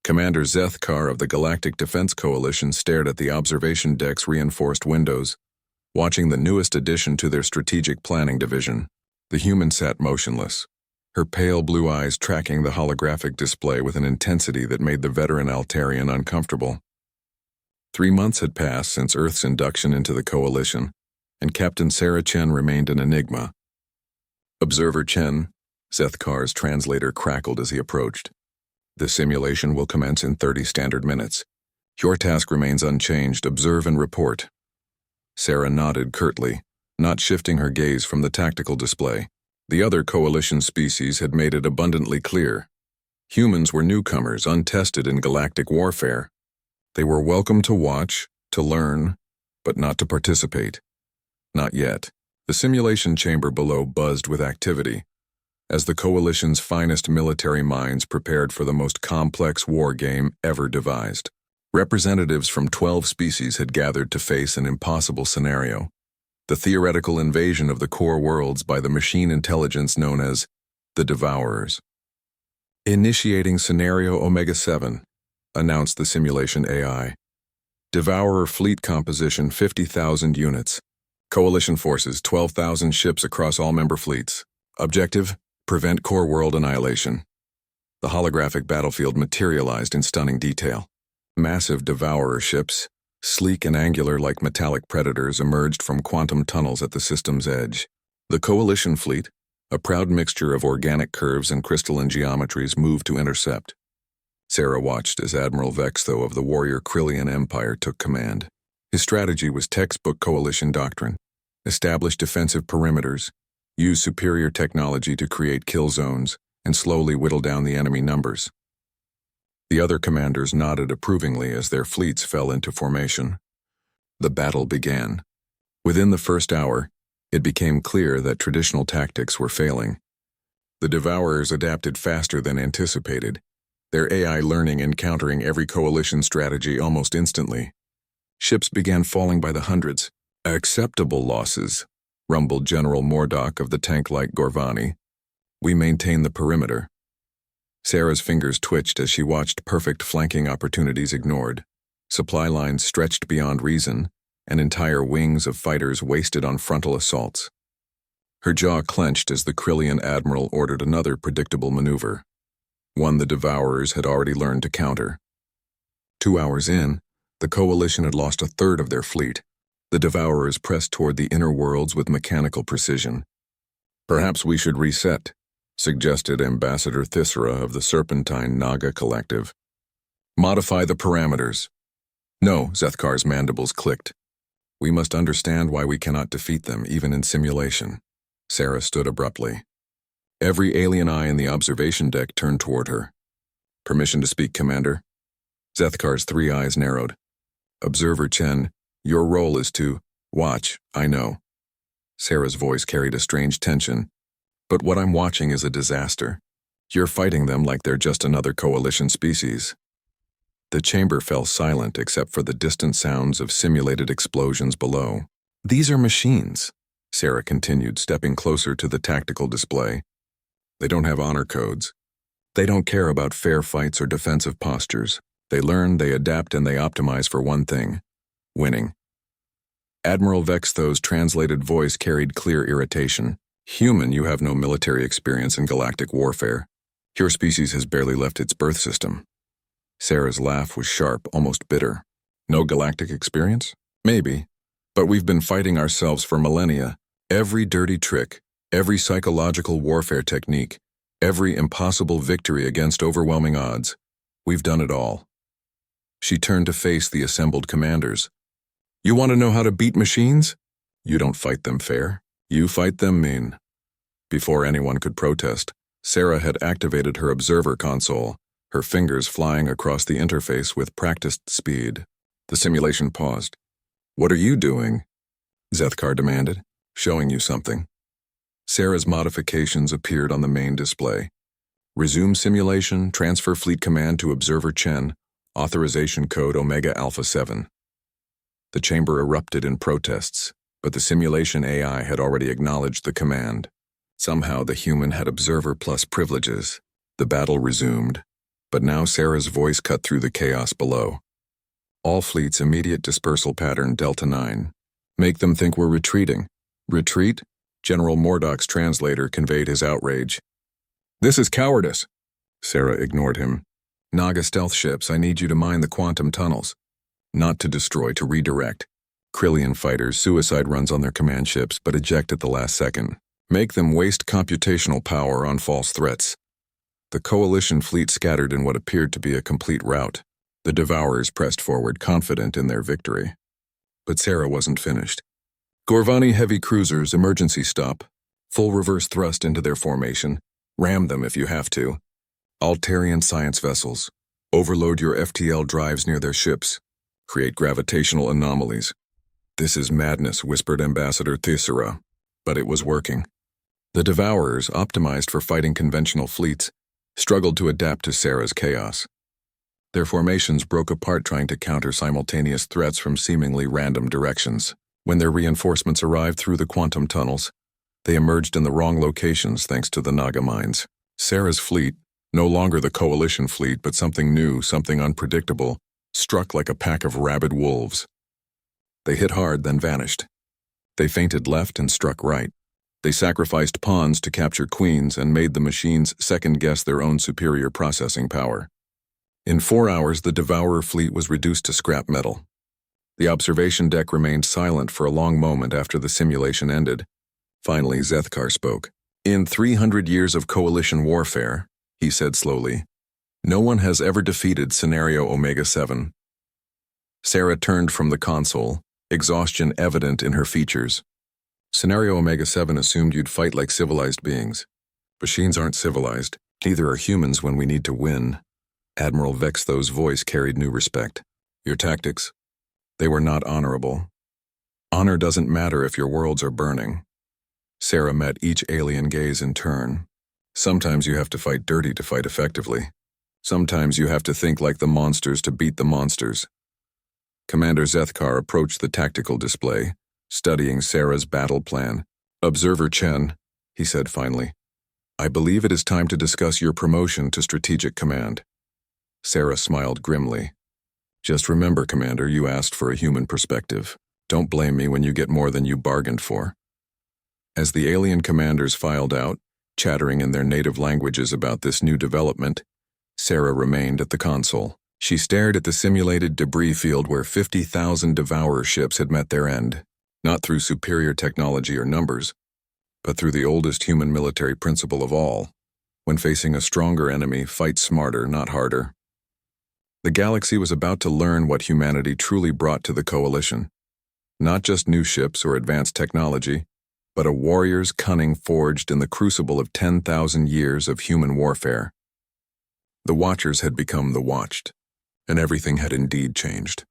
Commander Zethkar of the Galactic Defense Coalition stared at the observation deck's reinforced windows, watching the newest addition to their strategic planning division. The human sat motionless, her pale blue eyes tracking the holographic display with an intensity that made the veteran Altarian uncomfortable. 3 months had passed since Earth's induction into the Coalition, and Captain Sarah Chen remained an enigma. "Observer Chen," Zethkar's translator crackled as he approached. "The simulation will commence in 30 standard minutes. Your task remains unchanged. Observe and report." Sarah nodded curtly, not shifting her gaze from the tactical display. The other Coalition species had made it abundantly clear. Humans were newcomers, untested in galactic warfare. They were welcome to watch, to learn, but not to participate. Not yet. The simulation chamber below buzzed with activity, as the Coalition's finest military minds prepared for the most complex war game ever devised. Representatives from 12 species had gathered to face an impossible scenario: the theoretical invasion of the core worlds by the machine intelligence known as the Devourers. "Initiating Scenario Omega-7, announced the simulation AI. "Devourer fleet composition 50,000 units. Coalition forces 12,000 ships across all member fleets. Objective: prevent core world annihilation." The holographic battlefield materialized in stunning detail. Massive Devourer ships, sleek and angular like metallic predators, emerged from quantum tunnels at the system's edge. The Coalition fleet, a proud mixture of organic curves and crystalline geometries, moved to intercept. Sarah watched as Admiral Vextho of the warrior Krillian Empire took command. His strategy was textbook Coalition doctrine: establish defensive perimeters, use superior technology to create kill zones, and slowly whittle down the enemy numbers. The other commanders nodded approvingly as their fleets fell into formation. The battle began. Within the first hour, it became clear that traditional tactics were failing. The Devourers adapted faster than anticipated, their AI learning and countering every Coalition strategy almost instantly. Ships began falling by the hundreds. "Acceptable losses," rumbled General Mordock of the tank-like Gorvani. "We maintain the perimeter." Sarah's fingers twitched as she watched perfect flanking opportunities ignored. Supply lines stretched beyond reason, and entire wings of fighters wasted on frontal assaults. Her jaw clenched as the Krillian admiral ordered another predictable maneuver, one the Devourers had already learned to counter. 2 hours in, the Coalition had lost a third of their fleet. The Devourers pressed toward the inner worlds with mechanical precision. "Perhaps we should reset," suggested Ambassador Thisera of the Serpentine Naga Collective. "Modify the parameters." "No," Zethkar's mandibles clicked. "We must understand why we cannot defeat them, even in simulation." Sarah stood abruptly. Every alien eye in the observation deck turned toward her. "Permission to speak, Commander?" Zethkar's 3 eyes narrowed. "Observer Chen, your role is to watch, I know." Sarah's voice carried a strange tension. "But what I'm watching is a disaster. You're fighting them like they're just another Coalition species." The chamber fell silent except for the distant sounds of simulated explosions below. "These are machines," Sarah continued, stepping closer to the tactical display. "They don't have honor codes. They don't care about fair fights or defensive postures. They learn, they adapt, and they optimize for one thing: winning." Admiral Vextho's translated voice carried clear irritation. "Human, you have no military experience in galactic warfare. Your species has barely left its birth system." Sarah's laugh was sharp, almost bitter. "No galactic experience? Maybe. But we've been fighting ourselves for millennia. Every dirty trick, every psychological warfare technique, every impossible victory against overwhelming odds. We've done it all." She turned to face the assembled commanders. "You want to know how to beat machines? You don't fight them fair. You fight them mean." Before anyone could protest, Sarah had activated her observer console, her fingers flying across the interface with practiced speed. The simulation paused. "What are you doing?" Zethkar demanded. "Showing you something." Sarah's modifications appeared on the main display. "Resume simulation, transfer fleet command to Observer Chen, authorization code Omega Alpha 7. The chamber erupted in protests, but the simulation AI had already acknowledged the command. Somehow the human had observer plus privileges. The battle resumed, But now Sarah's voice cut through the chaos below. All fleets immediate dispersal pattern Delta 9. Make them think we're retreating. Retreat? General Mordoc's translator conveyed his outrage. This is cowardice. Sarah ignored him. Naga stealth ships, I need you to mine the quantum tunnels. Not to destroy, to redirect. Krillian fighters, suicide runs on their command ships, but eject at the last second. Make them waste computational power on false threats. The coalition fleet scattered in what appeared to be a complete rout. The Devourers pressed forward, confident in their victory. But Sarah wasn't finished. Gorvani heavy cruisers, emergency stop. Full reverse thrust into their formation. Ram them if you have to. Altarian science vessels. Overload your FTL drives near their ships. Create gravitational anomalies. This is madness, whispered Ambassador Thyssera. But it was working. The Devourers, optimized for fighting conventional fleets, struggled to adapt to Sarah's chaos. Their formations broke apart trying to counter simultaneous threats from seemingly random directions. When their reinforcements arrived through the quantum tunnels, they emerged in the wrong locations thanks to the Naga mines. Sarah's fleet, no longer the coalition fleet but something new, something unpredictable, struck like a pack of rabid wolves. They hit hard, then vanished. They feinted left and struck right. They sacrificed pawns to capture queens and made the machines second-guess their own superior processing power. In 4 hours, the Devourer fleet was reduced to scrap metal. The observation deck remained silent for a long moment after the simulation ended. Finally, Zethkar spoke. In 300 years of coalition warfare, he said slowly, no one has ever defeated Scenario Omega-7. Sarah turned from the console, exhaustion evident in her features. Scenario Omega-7 assumed you'd fight like civilized beings. Machines aren't civilized. Neither are humans when we need to win. Admiral Vexthos' voice carried new respect. Your tactics? They were not honorable. Honor doesn't matter if your worlds are burning. Sarah met each alien gaze in turn. Sometimes you have to fight dirty to fight effectively. Sometimes you have to think like the monsters to beat the monsters. Commander Zethkar approached the tactical display, studying Sarah's battle plan. Observer Chen, he said finally, I believe it is time to discuss your promotion to strategic command. Sarah smiled grimly. Just remember, Commander, you asked for a human perspective. Don't blame me when you get more than you bargained for. As the alien commanders filed out, chattering in their native languages about this new development, Sarah remained at the console. She stared at the simulated debris field where 50,000 Devourer ships had met their end, not through superior technology or numbers, but through the oldest human military principle of all. When facing a stronger enemy, fight smarter, not harder. The galaxy was about to learn what humanity truly brought to the coalition. Not just new ships or advanced technology, but a warrior's cunning forged in the crucible of 10,000 years of human warfare. The Watchers had become the Watched, and everything had indeed changed.